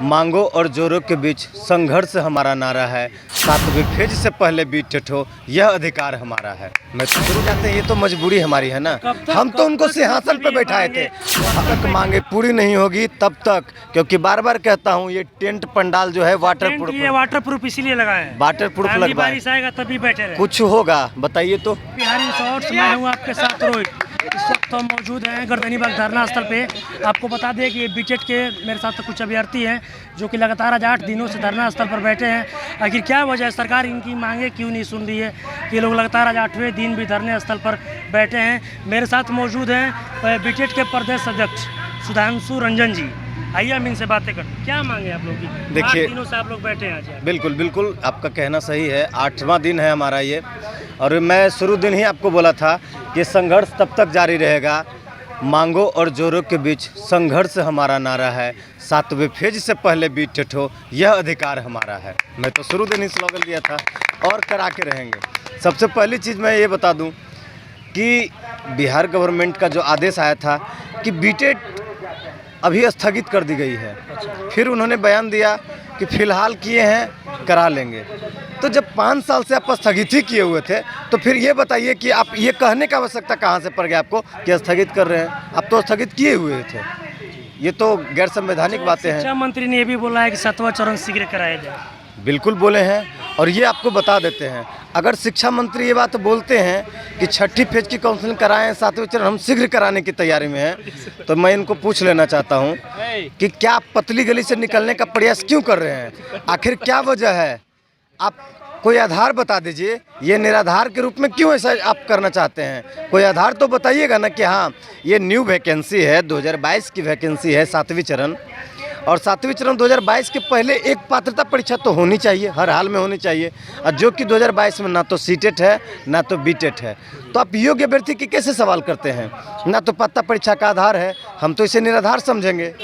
मांगो और जोरों के बीच संघर्ष हमारा नारा है। 7वें फेज से पहले बीट ठेठो, यह अधिकार हमारा है। मैं तो शुरू जाते हैं, ये तो मजबूरी हमारी है ना। हम तो उनको सिंहासन पे बैठाए थे। जब तक मांगे पूरी नहीं होगी तब तक, क्योंकि बार बार कहता हूँ ये टेंट पंडाल जो है वाटर प्रूफ इसीलिए लगाए हैं, वाटर प्रूफ लगवाए। बारिश आएगा तभी बैठे रहे। कुछ होगा बताइए तो। बिहारी शॉर्ट्स, मैं हूँ आपके साथ रोहित। इस वक्त हम मौजूद हैं गर्दनीबाग धरना स्थल पे। आपको बता दें कि ये बीटेट के मेरे साथ कुछ अभ्यर्थी हैं जो कि लगातार आज 8 दिनों से धरना स्थल पर बैठे हैं। आखिर क्या वजह है, सरकार इनकी मांगे क्यों नहीं सुन रही है कि लोग लगातार आज 8वें दिन भी धरने स्थल पर बैठे हैं। मेरे साथ मौजूद हैं बीटेट के प्रदेश अध्यक्ष सुधांशु रंजन जी। आइए हम इनसे बातें करते हैं। क्या मांगे आप लोग की? देखिए, 8 दिनों से आप लोग बैठे हैं आज। बिल्कुल आपका कहना सही है। 8वां दिन है हमारा ये, और मैं शुरू दिन ही आपको बोला था कि संघर्ष तब तक जारी रहेगा। मांगो और जोरों के बीच संघर्ष हमारा नारा है। 7वें फेज से पहले बीट ठेठो, यह अधिकार हमारा है। मैं तो शुरू दिन ही स्लोगन दिया था और करा के रहेंगे। सबसे पहली चीज़ मैं ये बता दूं कि बिहार गवर्नमेंट का जो आदेश आया था कि बीटेट अभी स्थगित कर दी गई है, फिर उन्होंने बयान दिया कि फ़िलहाल किए हैं, करा लेंगे। तो जब 5 साल से आप स्थगित ही किए हुए थे, तो फिर ये बताइए कि आप ये कहने का आवश्यकता कहाँ से पड़ गया आपको कि स्थगित कर रहे हैं? आप तो स्थगित किए हुए थे। ये तो गैर संवैधानिक बातें हैं। शिक्षा मंत्री ने ये भी बोला है कि 7वां चरण शीघ्र कराया जाए। बिल्कुल बोले हैं, और ये आपको बता देते हैं, अगर शिक्षा मंत्री ये बात बोलते हैं कि 6ठी फेज की काउंसलिंग कराएं, 7वें चरण हम शीघ्र कराने की तैयारी में हैं, तो मैं इनको पूछ लेना चाहता हूं कि क्या आप पतली गली से निकलने का प्रयास क्यों कर रहे हैं? आखिर क्या वजह है? आप कोई आधार बता दीजिए। ये निराधार के रूप में क्यों ऐसा आप करना चाहते हैं? कोई आधार तो बताइएगा ना कि हाँ ये न्यू वैकेंसी है, 2022 की वैकेंसी है 7वीं चरण, और 7वीं चरण 2022 के पहले एक पात्रता परीक्षा तो होनी चाहिए, हर हाल में होनी चाहिए। और जो कि 2022 में ना तो सीटेट है ना तो बीटेट है, तो आप योग्य अभ्यर्थी की कैसे सवाल करते हैं? ना तो पात्रता परीक्षा का आधार है, हम तो इसे निराधार समझेंगे।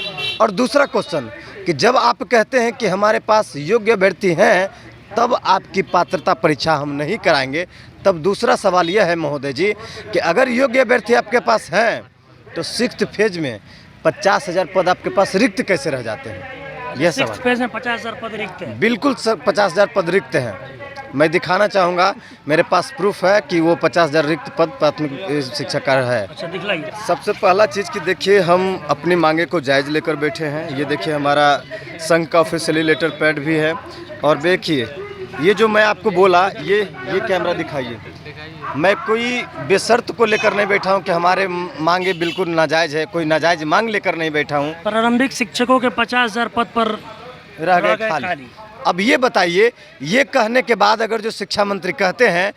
और दूसरा क्वेश्चन कि जब आप कहते हैं कि हमारे पास योग्य अभ्यर्थी हैं तब आपकी पात्रता परीक्षा हम नहीं कराएंगे, तब दूसरा सवाल यह है महोदय जी कि अगर योग्य अभ्यर्थी आपके पास हैं तो 6th फेज में 50,000 पद आपके पास रिक्त कैसे रह जाते हैं? यह सवाल। 6th फेज में 50,000 पद रिक्त हैं। बिल्कुल 50,000 पद रिक्त हैं। मैं दिखाना चाहूँगा, मेरे पास प्रूफ है कि वो 50,000 रिक्त पद प्राथमिक शिक्षा का है। अच्छा, दिखलाइए। सबसे पहला चीज़ कि देखिए, हम अपनी मांगे को जायज़ लेकर बैठे हैं। ये देखिए हमारा संघ का ऑफिशियली लेटर पैड भी है, और देखिए ये जो मैं आपको बोला, ये कैमरा दिखाइए। मैं कोई बेशर्त को लेकर नहीं बैठा हूँ कि हमारे मांगे बिल्कुल नाजायज़ है, कोई नाजायज़ मांग लेकर नहीं बैठा हूँ। प्रारंभिक शिक्षकों के 50,000 पद पर रह गए खाली। अब ये बताइए, ये कहने के बाद अगर जो शिक्षा मंत्री कहते हैं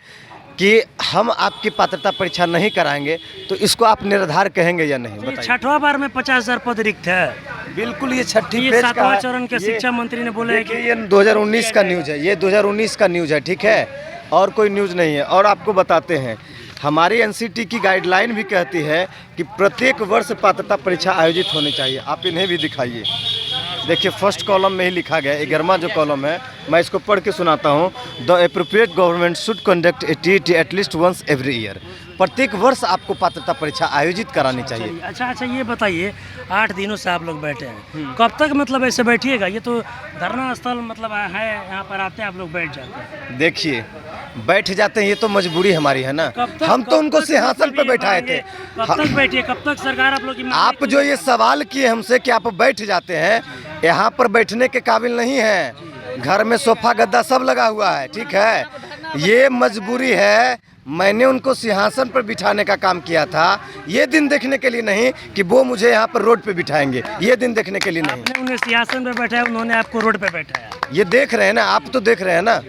कि हम आपकी पात्रता परीक्षा नहीं कराएंगे, तो इसको आप निराधार कहेंगे या नहीं? बताइए। 6ठवां बार में 50,000 पद रिक्त है। बिल्कुल, ये 6ठी फेज का 7वां चरण के शिक्षा मंत्री ने बोला है कि ये 2019 का न्यूज़ है, ये 2019 का न्यूज़ है, ठीक है, और कोई न्यूज़ नहीं है। और आपको बताते हैं, हमारी एनसीटी की गाइडलाइन भी कहती है कि प्रत्येक वर्ष पात्रता परीक्षा आयोजित होनी चाहिए। आप इन्हें भी दिखाइए। देखिए, फर्स्ट कॉलम में ही लिखा गया है, 11वां जो कॉलम है, मैं इसको पढ़ के सुनाता हूँ। The appropriate government should conduct a TET at least once every year. प्रत्येक वर्ष आपको पात्रता परीक्षा आयोजित करानी चाहिए। अच्छा, ये बताइए, 8 दिनों से आप लोग बैठे हैं, कब तक मतलब ऐसे बैठिएगा? ये तो धरना स्थल मतलब है, यहाँ पर आते हैं आप लोग बैठ जाते हैं। देखिए, बैठ जाते हैं, ये तो मजबूरी हमारी है ना। हम तो उनको सिंहासन पे बैठाए थे। कब तक बैठिए? कब तक सरकार आप लोग की? आप जो ये सवाल किए हमसे कि आप बैठ जाते हैं, यहाँ पर बैठने के काबिल नहीं है। घर में सोफा गद्दा सब लगा हुआ है, ठीक है। ये मजबूरी है। मैंने उनको सिंहासन पर बिठाने का काम किया था, ये दिन देखने के लिए नहीं कि वो मुझे यहाँ पर रोड पे बिठाएंगे। ये दिन देखने के लिए नहीं। आपने उन्हें सिंहासन पे बैठाया, उन्होंने आपको रोड पे बैठाया। ये देख रहे हैं ना, आप तो देख रहे हैं ना।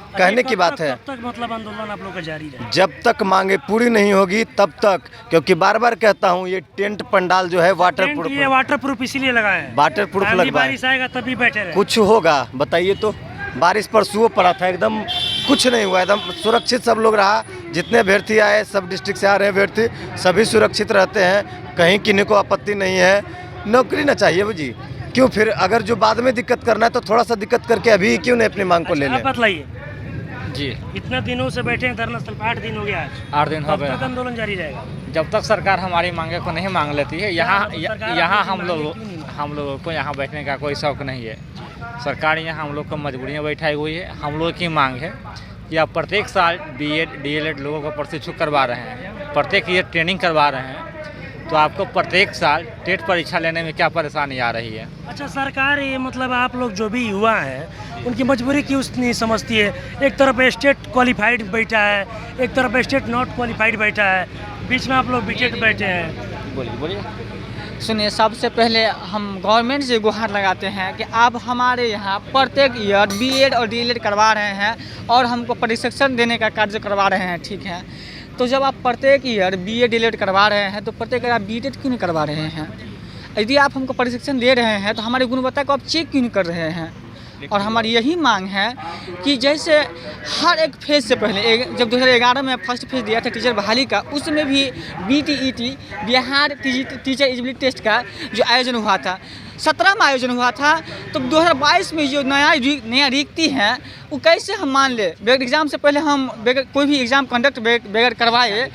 कहने की बात है, तब तक मतलब आंदोलन आप लोग का जारी रहे? जब तक मांगे पूरी नहीं होगी तब तक, क्योंकि बार बार कहता हूँ ये टेंट पंडाल जो है वाटर प्रूफ इसीलिए लगाए हैं। वाटर प्रूफ लगवाए। बारिश आएगा तभी बैठे रहे। कुछ होगा बताइए तो। बारिश परसों पड़ा था, एकदम कुछ नहीं हुआ, एकदम सुरक्षित सब लोग रहा। जितने अभ्यर्थी आए, सब डिस्ट्रिक्ट से आ रहे अभ्यर्थी, सभी सुरक्षित रहते हैं, कहीं किन्हीं को आपत्ति नहीं है। नौकरी ना चाहिए जी, क्यों फिर? अगर जो बाद में दिक्कत करना है तो थोड़ा सा दिक्कत करके अभी क्यों नहीं अपनी मांग को ले लें? बतलाइए जी। इतना दिनों से बैठे हैं धरना स्थल पर, 8 दिन हो गया आज। 8 दिन हो गए। कब तक आंदोलन जारी रहेगा? जब तक सरकार हमारी मांगे को नहीं मांग लेती है। यहाँ हम लोग हम लोगों को यहाँ बैठने का कोई शौक़ नहीं है। सरकार यहाँ हम लोग को मजबूरियाँ बैठाई हुई है। हम लोग की मांग है कि आप प्रत्येक साल बीएड डीएलएड लोगों को प्रशिक्षित करवा रहे हैं, प्रत्येक ईयर ट्रेनिंग करवा रहे हैं, तो आपको प्रत्येक साल टेट परीक्षा लेने में क्या परेशानी आ रही है? अच्छा, सरकार ये मतलब आप लोग जो भी युवा हैं उनकी मजबूरी क्यों नहीं समझती है? एक तरफ स्टेट क्वालिफाइड बैठा है, एक तरफ स्टेट नॉट क्वालिफाइड बैठा है, बीच में आप लोग बीटेट बैठे हैं। बोलिए। सुनिए, सबसे पहले हम गवर्नमेंट से गुहार लगाते हैं कि आप हमारे यहाँ प्रत्येक ईयर बीएड और डीएलएड करवा रहे हैं और हमको प्रशिक्षण देने का कार्य करवा रहे हैं, ठीक है। तो जब आप प्रत्येक ईयर बीएड डीएलएड करवा रहे हैं तो प्रत्येक ईयर आप बीटेट क्यों नहीं करवा रहे हैं? यदि आप हमको प्रशिक्षण दे रहे हैं तो हमारी गुणवत्ता को आप चेक क्यों नहीं कर रहे हैं? और हमारी यही मांग है कि जैसे हर एक फेज़ से पहले जब 2011 में फर्स्ट फेज़ दिया था टीचर बहाली का, उसमें भी बीटीईटी बिहार टीचर एलिजिबिलिटी टेस्ट का जो आयोजन हुआ था 17 में आयोजन हुआ था, तो 2022 में जो नया रिक्ति है वो कैसे हम मान ले? बगैर एग्ज़ाम से पहले हम कोई भी एग्ज़ाम कंडक्ट बगैर करवाए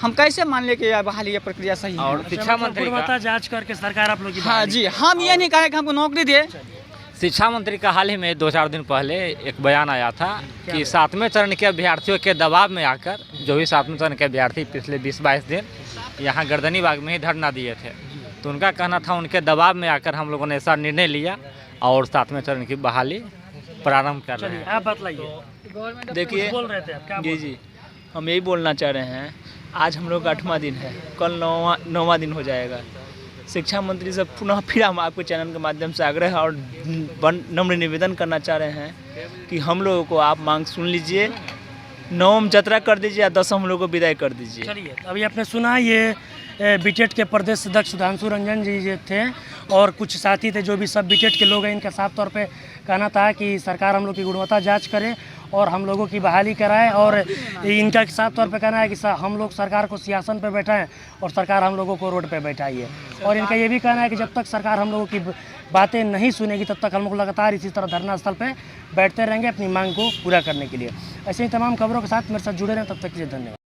हम कैसे मान ले कि बहाली यह प्रक्रिया सही है? और शिक्षा मंत्री गुणवत्ता जांच करके सरकार आप लोग की हाँ जी, हम ये नहीं कहें कि हमको नौकरी दे। शिक्षा मंत्री का हाल ही में 2-4 दिन पहले एक बयान आया था कि 7वें चरण के अभ्यर्थियों के दबाव में आकर, जो भी 7वें चरण के अभ्यर्थी पिछले 20-22 दिन यहाँ गर्दनी बाग में ही धरना दिए थे, तो उनका कहना था उनके दबाव में आकर हम लोगों ने ऐसा निर्णय लिया और 7वें चरण की बहाली प्रारंभ कर रहे हैं। आप बतलाइए। देखिए, बोल रहे थे आप, क्या बोल जी हम यही बोलना चाह रहे हैं, आज हम लोग का 8वां दिन है, कल 9वां दिन हो जाएगा। शिक्षा मंत्री से पुनः फिर हम आपके चैनल के माध्यम से आग्रह और नम्र निवेदन करना चाह रहे हैं कि हम लोगों को आप मांग सुन लीजिए, 9वीं यात्रा कर दीजिए, 10 हम लोग को विदाई कर दीजिए। चलिए, अभी आपने सुना ये बीटेट के प्रदेश अध्यक्ष सुधांशु रंजन जी थे और कुछ साथी थे जो भी सब बीटेट के लोग हैं। इनका साफ तौर पे कहना था कि सरकार हम लोग की गुणवत्ता जांच करे और हम लोगों की बहाली कराए, और इनका साफ तौर पे कहना है कि हम लोग सरकार को सिंहासन पे बैठाएं और सरकार हम लोगों को रोड पे बैठाई है। और इनका ये भी कहना है कि जब तक सरकार हम लोगों की बातें नहीं सुनेगी तब तक हम लोग लगातार इसी तरह धरना स्थल पे बैठते रहेंगे अपनी मांग को पूरा करने के लिए। ऐसे ही तमाम खबरों के साथ मेरे साथ जुड़े रहें, तब तक के लिए धन्यवाद।